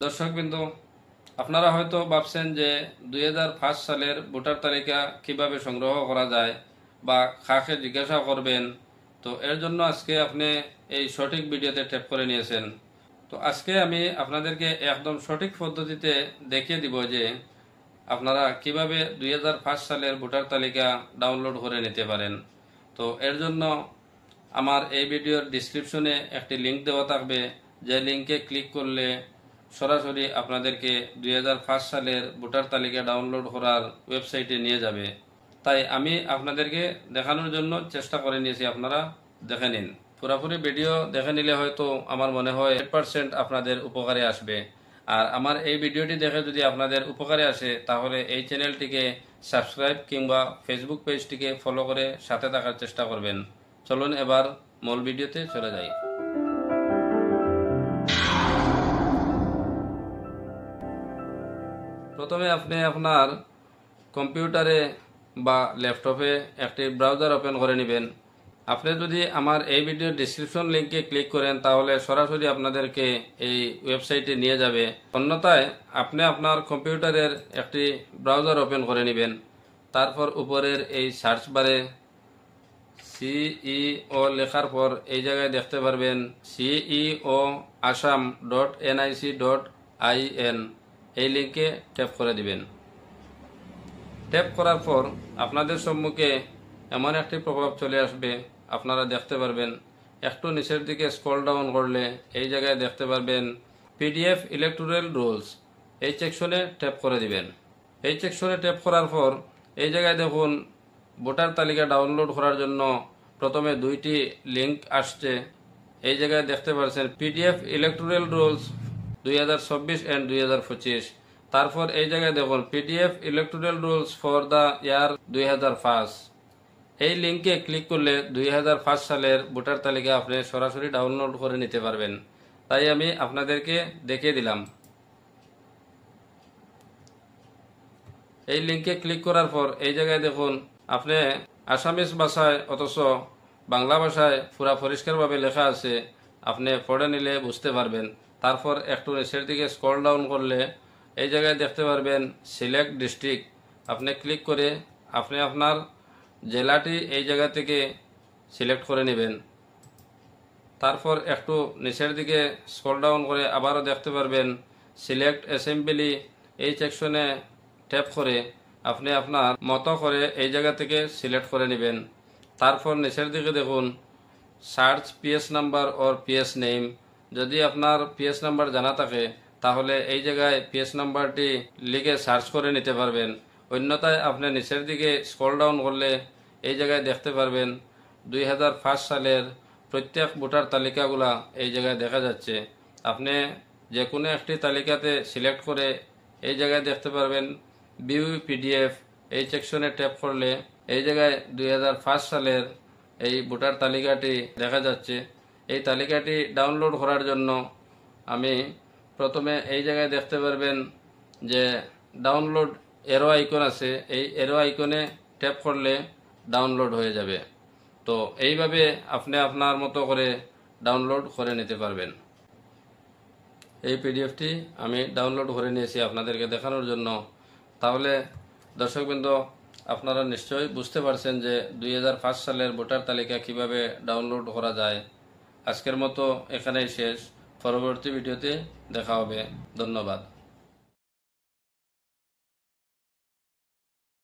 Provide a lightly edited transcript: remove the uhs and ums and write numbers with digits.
দর্শকবৃন্দ, আপনারা হয়তো ভাবছেন যে 2005 সালের ভোটার তালিকা কিভাবে সংগ্রহ করা যায় বা কাকে জিজ্ঞাসা করবেন। তো এর জন্য আজকে আপনি এই সঠিক ভিডিওতে ট্যাপ করে নিয়েছেন। তো আজকে আমি আপনাদেরকে একদম সঠিক পদ্ধতিতে দেখিয়ে দিব যে আপনারা কিভাবে 2005 সালের ভোটার তালিকা ডাউনলোড করে নিতে পারেন। তো এর জন্য আমার এই ভিডিওর ডিসক্রিপশনে একটি লিঙ্ক দেওয়া থাকবে, যে লিঙ্কে ক্লিক করলে সরাসরি আপনাদেরকে 2005 সালের ভোটার তালিকা ডাউনলোড করার ওয়েবসাইটে নিয়ে যাবে। তাই আমি আপনাদেরকে দেখানোর জন্য চেষ্টা করে নিয়েছি, আপনারা দেখে নিন। পুরোপুরি ভিডিও দেখে নিলে হয়তো আমার মনে হয় 100% আপনাদের উপকারে আসবে। আর আমার এই ভিডিওটি দেখে যদি আপনাদের উপকারে আসে তাহলে এই চ্যানেলটিকে সাবস্ক্রাইব কিংবা ফেসবুক পেজটিকে ফলো করে সাথে থাকার চেষ্টা করবেন। চলুন এবার মূল ভিডিওতে চলে যাই। প্রথমে আপনি আপনার কম্পিউটারে বা ল্যাপটপে একটি ব্রাউজার ওপেন করে নেবেন। আপনি যদি আমার এই ভিডিওর ডিসক্রিপশন লিঙ্কে ক্লিক করেন তাহলে সরাসরি আপনাদেরকে এই ওয়েবসাইটে নিয়ে যাবে। অন্যথায় আপনি আপনার কম্পিউটারের একটি ব্রাউজার ওপেন করে নেবেন। তারপর উপরের এই সার্চ বারে সিইও লেখার পর এই জায়গায় দেখতে পারবেন সিইও assam.nic.in, এই লিঙ্কে ট্যাপ করে দিবেন। ট্যাপ করার পর আপনাদের সম্মুখে এমন একটি পপআপ চলে আসবে। আপনারা দেখতে পারবেন একটু নিচের দিকে স্ক্রল ডাউন করলে এই জায়গায় দেখতে পারবেন পিডিএফ ইলেকটোরাল রুলস, এই সেকশনে ট্যাপ করে দিবেন। এই সেকশনে ট্যাপ করার পর এই জায়গায় দেখুন ভোটার তালিকা ডাউনলোড করার জন্য প্রথমে দুইটি লিঙ্ক আসছে। এই জায়গায় দেখতে পাচ্ছেন পিডিএফ ইলেকটোরাল রুলস 2024 এন্ড 2025। তারপর এই জায়গায় দেখুন PDF electoral rules for the year 2005। এই লিঙ্কে ক্লিক করলে 2005 সালের ভোটার তালিকা আপনি সরাসরি ডাউনলোড করে নিতে পারবেন। তাই আমি আপনাদেরকে দেখিয়ে দিলাম। এই লিঙ্কে ক্লিক করার পর এই জায়গায় দেখুন আপনি আসামিজ ভাষায় অথচ বাংলা ভাষায় পুরা পরিষ্কারভাবে লেখা আছে, আপনি পড়ে নিলে বুঝতে পারবেন। তারপর একটু নিচের দিকে স্ক্রল ডাউন করলে এই জায়গায় দেখতে পারবেন সিলেক্ট ডিস্ট্রিক্ট, আপনি ক্লিক করে আপনি আপনার জেলাটি এই জায়গা থেকে সিলেক্ট করে নেবেন। তারপর একটু নিচের দিকে স্ক্রল ডাউন করে আবারও দেখতে পারবেন সিলেক্ট অ্যাসেম্বলি, এই সেকশনে ট্যাপ করে আপনি আপনার মতো করে এই জায়গা থেকে সিলেক্ট করে নেবেন। তারপর নিচের দিকে দেখুন সার্চ পিএস নাম্বার ওর পিএস নেম, যদি আপনার পিএস নাম্বার জানা থাকে তাহলে এই জায়গায় পিএস নাম্বারটি লিখে সার্চ করে নিতে পারবেন। অন্যথায় আপনি নিচের দিকে স্ক্রল ডাউন করলে এই জায়গায় দেখতে পারবেন 2005 সালের প্রত্যেক ভোটার তালিকাগুলা এই জায়গায় দেখা যাচ্ছে। আপনি যে কোনো একটি তালিকাতে সিলেক্ট করে এই জায়গায় দেখতে পারবেন ভিউ পিডিএফ, এই সেকশনে ট্যাপ করলে এই জায়গায় 2005 সালের এই ভোটার তালিকাটি দেখা যাচ্ছে। এই তালিকাটি ডাউনলোড করার জন্য আমি প্রথমে এই জায়গায় দেখতে পারবেন যে ডাউনলোড এরো আইকন আছে, এই এরো আইকনে ট্যাপ করলে ডাউনলোড হয়ে যাবে। তো এইভাবে আপনি আপনার মতো করে ডাউনলোড করে নিতে পারবেন। এই পিডিএফটি আমি ডাউনলোড করে নিয়েছি আপনাদেরকে দেখানোর জন্য। তাহলে দর্শকবৃন্দ, আপনারা নিশ্চয়ই বুঝতে পারছেন যে 2005 সালের ভোটার তালিকা কিভাবে ডাউনলোড করা যায়। আজকের মতো এখানেই শেষ, পরবর্তী ভিডিওতে দেখা হবে। ধন্যবাদ।